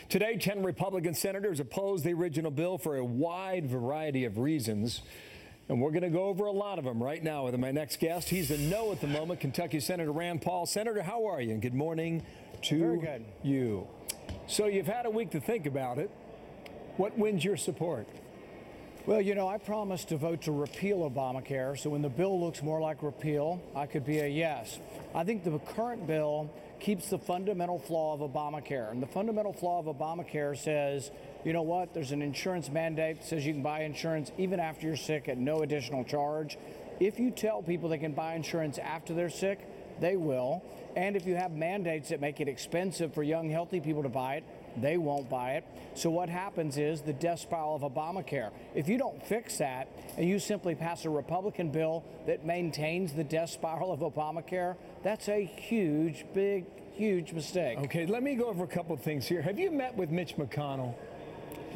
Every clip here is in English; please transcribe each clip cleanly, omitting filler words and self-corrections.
Today, 10 Republican senators opposed the original bill for a wide variety of reasons. And we're going to go over a lot of them right now with my next guest. He's a no at the moment, Kentucky Senator Rand Paul. Senator, how are you? And good morning to Very good. you. So you've had a week to think about it. What wins your support? Well, you know, I promised to vote to repeal Obamacare, so when the bill looks more like repeal, I could be a yes. I think the current bill keeps the fundamental flaw of Obamacare. And the fundamental flaw of Obamacare says, you know what, there's an insurance mandate that says you can buy insurance even after you're sick at no additional charge. If you tell people they can buy insurance after they're sick, they will. And if you have mandates that make it expensive for young, healthy people to buy it, they won't buy it. So what happens is the death spiral of Obamacare. If you don't fix that and you simply pass a Republican bill that maintains the death spiral of Obamacare, that's a huge mistake. Okay, let me go over a couple of things here. Have you met with Mitch McConnell?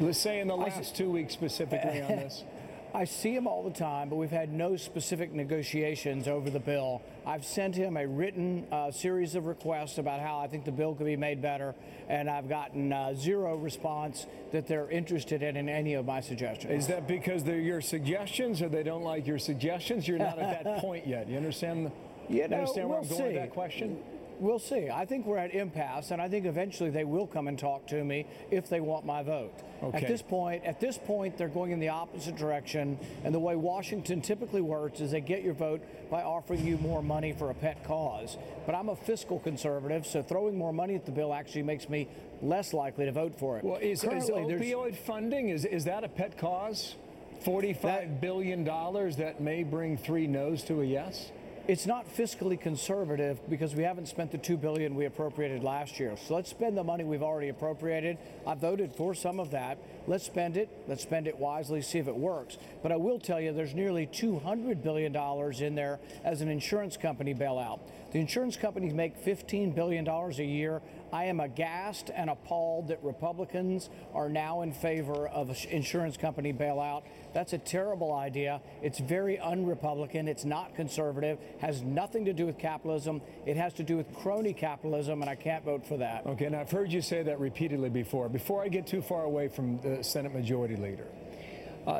Let's say in the last 2 weeks specifically on this. I see him all the time, but we've had no specific negotiations over the bill. I've sent him a written series of requests about how I think the bill could be made better, and I've gotten zero response that they're interested in any of my suggestions. Is that because they're your suggestions or they don't like your suggestions? You're not at that point yet. You understand? Understand where I'm going with that question? We'll see. I think we're at impasse, and I think eventually they will come and talk to me if they want my vote. Okay. At this point, they're going in the opposite direction, and the way Washington typically works is they get your vote by offering you more money for a pet cause. But I'm a fiscal conservative, so throwing more money at the bill actually makes me less likely to vote for it. Well, is opioid funding, is that a pet cause? $45 billion that may bring 3 no's to a yes? It's not fiscally conservative because we haven't spent the $2 billion we appropriated last year. So let's spend the money we've already appropriated. I voted for some of that. Let's spend it. Let's spend it wisely, see if it works. But I will tell you there's nearly $200 billion in there as an insurance company bailout. The insurance companies make $15 billion a year. I am aghast and appalled that Republicans are now in favor of an insurance company bailout. That's a terrible idea. It's very un-Republican. It's not conservative. Has nothing to do with capitalism. It has to do with crony capitalism, and I can't vote for that. Okay, and I've heard you say that repeatedly before. Before I get too far away from the Senate Majority Leader,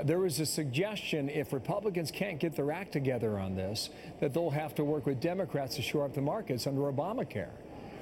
there was a suggestion if Republicans can't get their act together on this, that they'll have to work with Democrats to shore up the markets under Obamacare.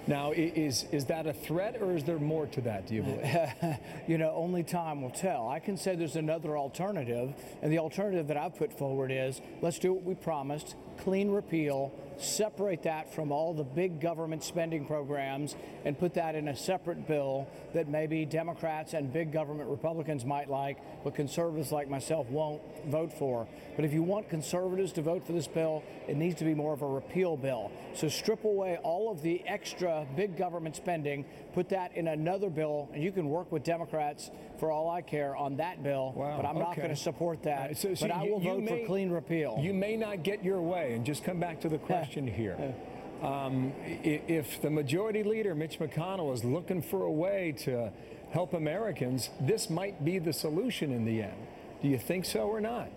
Now, is that a threat, or is there more to that, do you believe? You know, only time will tell. I can say there's another alternative, and the alternative that I've put forward is let's do what we promised, clean repeal, separate that from all the big government spending programs and put that in a separate bill that maybe Democrats and big government Republicans might like, but conservatives like myself won't vote for. But if you want conservatives to vote for this bill, it needs to be more of a repeal bill. So strip away all of the extra big government spending, put that in another bill, and you can work with Democrats for all I care on that bill. Wow, but I'm not going to support that. But I will vote for clean repeal. You may not get your way, and just come back to the question here. If the Majority Leader, Mitch McConnell, is looking for a way to help Americans, this might be the solution in the end. Do you think so or not?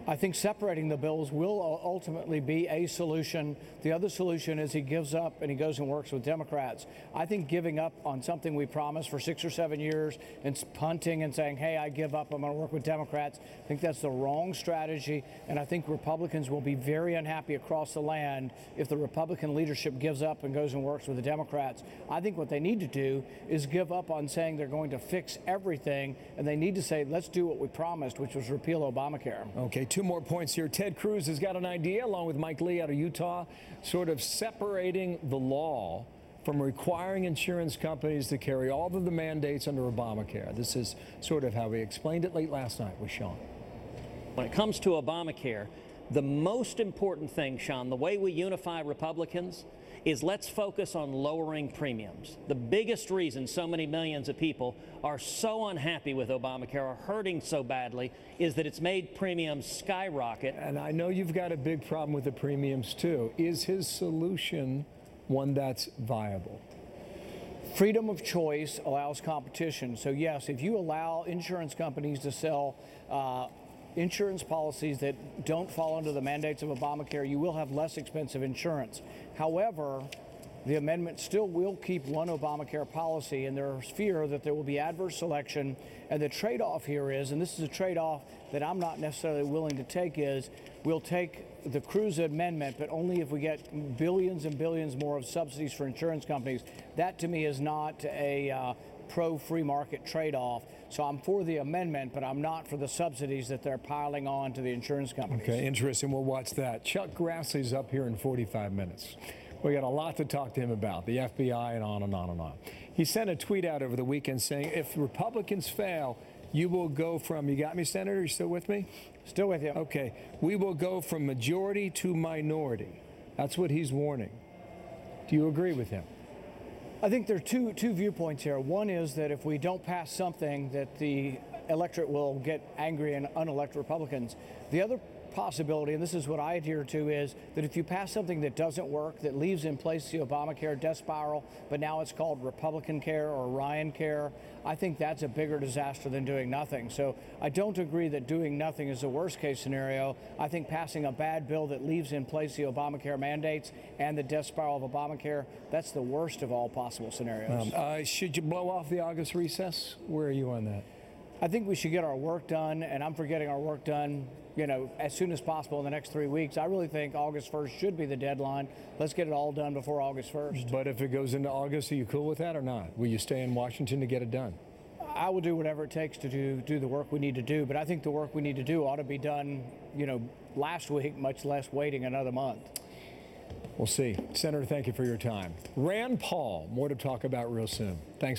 I think separating the bills will ultimately be a solution. The other solution is he gives up and he goes and works with Democrats. I think giving up on something we promised for 6 or 7 years and punting and saying, hey, I give up, I'm going to work with Democrats, I think that's the wrong strategy. And I think Republicans will be very unhappy across the land if the Republican leadership gives up and goes and works with the Democrats. I think what they need to do is give up on saying they're going to fix everything, and they need to say, let's do what we promised, which was repeal Obamacare. Okay, 2 more points here. Ted Cruz has got an idea, along with Mike Lee out of Utah, sort of separating the law from requiring insurance companies to carry all of the mandates under Obamacare. This is sort of how we explained it late last night with Sean. When it comes to Obamacare, the most important thing, Sean, the way we unify Republicans is let's focus on lowering premiums. The biggest reason so many millions of people are so unhappy with Obamacare, are hurting so badly, is that it's made premiums skyrocket. And I know you've got a big problem with the premiums too. Is his solution one that's viable? Freedom of choice allows competition. So yes, if you allow insurance companies to sell insurance policies that don't fall under the mandates of Obamacare, you will have less expensive insurance. However, the amendment still will keep one Obamacare policy, and there's fear that there will be adverse selection. And the trade-off here is, and this is a trade-off that I'm not necessarily willing to take, is we'll take the Cruz amendment, but only if we get billions and billions more of subsidies for insurance companies. That, to me, is not a pro-free market trade-off. So I'm for the amendment, but I'm not for the subsidies that they're piling on to the insurance companies. Okay, interesting. We'll watch that. Chuck Grassley's up here in 45 minutes. We got a lot to talk to him about, the FBI and on and on and on. He sent a tweet out over the weekend saying, if Republicans fail, you will go from, you got me, Senator? You still with me? Still with you. Okay. We will go from majority to minority. That's what he's warning. Do you agree with him? I think there are two viewpoints here. One is that if we don't pass something, that the electorate will get angry and unelect Republicans. The other possibility, and this is what I adhere to, is that if you pass something that doesn't work, that leaves in place the Obamacare death spiral, but now it's called Republican Care or Ryan Care, I think that's a bigger disaster than doing nothing. So I don't agree that doing nothing is the worst case scenario. I think passing a bad bill that leaves in place the Obamacare mandates and the death spiral of Obamacare, that's the worst of all possible scenarios. Should you blow off the August recess? Where are you on that? I think we should get our work done, and I'm for getting our work done, as soon as possible in the next 3 weeks. I really think August 1st should be the deadline. Let's get it all done before August 1st. But if it goes into August, are you cool with that or not? Will you stay in Washington to get it done? I will do whatever it takes to do the work we need to do, but I think the work we need to do ought to be done, last week, much less waiting another month. We'll see. Senator, thank you for your time. Rand Paul, more to talk about real soon. Thanks for